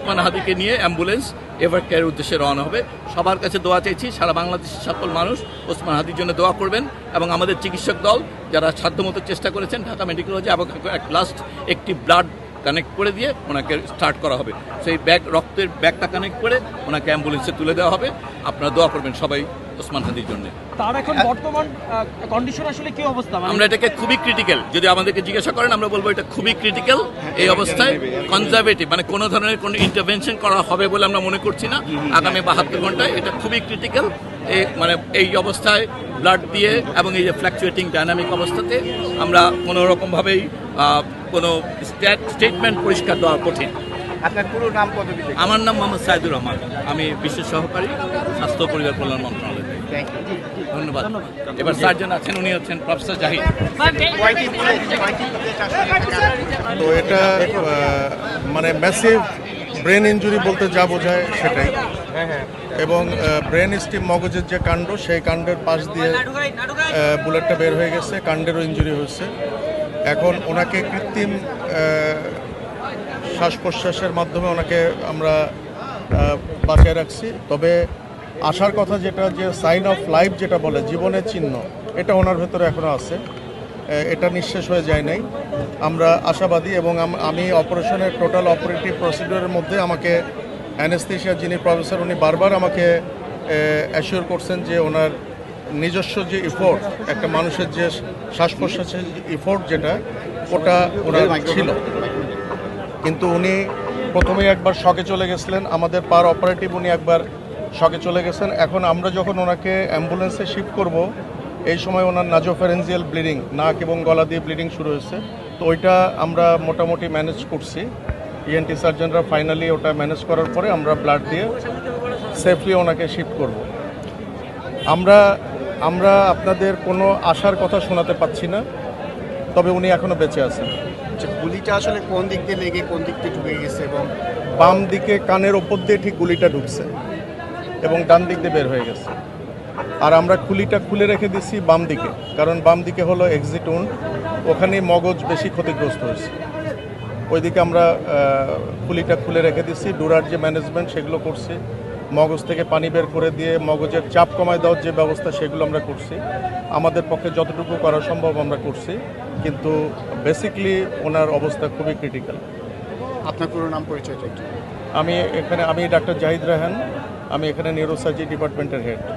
ওসমান হাদিকে নিয়ে ambulance ever কেয়ারের উদ্দেশ্যে রওনা হবে। সবার কাছে দোয়া চাইছি, সারা বাংলাদেশের সকল মানুষ ওসমান হাদির জন্য দোয়া করবেন এবং আমাদের চিকিৎসক দল যারা সাধ্যমতো চেষ্টা করেছেন ঢাকা মেডিকেল কলেজে এবং লাস্ট একটি ব্লাড কানেক্ট করে দিয়ে ওনাকে স্টার্ট করা হবে। সেই রক্তের ব্যাগটা কানেক্ট করে ওনাকে অ্যাম্বুলেন্সে তুলে দেওয়া হবে। আপনারা দোয়া করবেন সবাই ওসমান হাদির জন্য। তার এখন বর্তমান কন্ডিশন আসলে কি অবস্থা? আমরা এটাকে খুবই ক্রিটিক্যাল, যদি আমাদেরকে জিজ্ঞাসা করেন আমরা বলবো এটা খুবই ক্রিটিক্যাল। এই অবস্থায় কনজারভেটিভ মানে কোনো ধরনের কোনো ইন্টারভেনশন করা হবে বলে আমরা মনে করছি না। আগামী 72 ঘন্টায় এটা খুবই ক্রিটিক্যাল। এই অবস্থায় ব্লাড দিয়ে এবং এই যে ফ্ল্যাকচুয়েটিং ডাইনামিক অবস্থাতে আমরা কোনো রকমভাবেই কোনো স্টেটমেন্ট পরিষ্কার দেওয়া কঠিন। আপনার পুরো নাম পদবি? আমার নাম মোহাম্মদ সাইদুর রহমান, আমি বিশেষ সহকারী স্বাস্থ্য পরিবার কল্যাণ মন্ত্রণালয়। ধন্যবাদ। এবার সার্জন আছেন, উনি হচ্ছেন প্রফেসর জাহিদ। তো এটা মানে ম্যাসিভ ব্রেন ইনজুরি বলতে যা বোঝায় সেটাই। এবং ব্রেন স্টিম মগজের যে কাণ্ড, সেই কাণ্ডের পাশ দিয়ে বুলেটটা বের হয়ে গেছে, কাণ্ডেরও ইনজুরি হয়েছে। এখন ওনাকে কৃত্রিম শ্বাস প্রশ্বাসের মাধ্যমে ওনাকে আমরা বাঁচিয়ে রাখছি। তবে আসার কথা যেটা, যে সাইন অফ লাইফ যেটা বলে, জীবনের চিহ্ন, এটা ওনার ভেতরে এখনও আছে, এটা নিঃশেষ হয়ে যায় নাই। আমরা আশাবাদী এবং আমি অপারেশনের টোটাল অপারেটিভ প্রসিডিওরের মধ্যে আমাকে অ্যানেস্থেশিয়া যিনি প্রফেসর, উনি বারবার আমাকে অ্যাসিওর করছেন যে ওনার নিজস্ব যে ইফোর্ট, একটা মানুষের যে শ্বাস প্রশ্বাসের ইফোর্ট যেটা, ওটা ওনার ছিল। কিন্তু উনি প্রথমেই একবার শকে চলে গেছিলেন, আমাদের পার অপারেটিভ উনি একবার শকে চলে গেছেন। এখন আমরা যখন ওনাকে অ্যাম্বুলেন্সে শিফট করব, এই সময় ওনার নাজোফ্যারেঞ্জিয়াল ব্লিডিং, নাক এবং গলা দিয়ে ব্লিডিং শুরু হয়েছে। তো ওইটা আমরা মোটামুটি ম্যানেজ করছি। ইএনটি সার্জনরা ফাইনালি ওটা ম্যানেজ করার পরে আমরা ব্লাড দিয়ে সেফলি ওনাকে শিফট করব। আমরা আপনাদের কোনো আশার কথা শোনাতে পাচ্ছি না, তবে উনি এখনও বেঁচে আছেন। গুলিটা আসলে কোন দিক দিয়ে লেগে কোন দিক দিয়ে ঢুকে গেছে? এবং বাম দিকে কানের ওপর দিয়ে ঠিক গুলিটা ঢুকছে এবং ডান দিক দিয়ে বের হয়ে গেছে। আর আমরা খুলিটা খুলে রেখে দিচ্ছি বাম দিকে, কারণ বাম দিকে হলো এক্সিট উন্ড, ওখানে মগজ বেশি ক্ষতিগ্রস্ত হয়েছে। ওইদিকে আমরা খুলিটা খুলে রেখে দিচ্ছি। ডুরার যে ম্যানেজমেন্ট সেগুলো করছি, মগজ থেকে পানি বের করে দিয়ে মগজের চাপ কমায় দেওয়ার যে ব্যবস্থা সেগুলো আমরা করছি। আমাদের পক্ষে যতটুকু করা সম্ভব আমরা করছি, কিন্তু বেসিকলি ওনার অবস্থা খুবই ক্রিটিক্যাল। আপনার পুরো নাম পরিচয়টা একটু? আমি ডাক্তার জাহিদ রায়হান, আমি এখানে নিউরোসার্জি ডিপার্টমেন্টের হেড।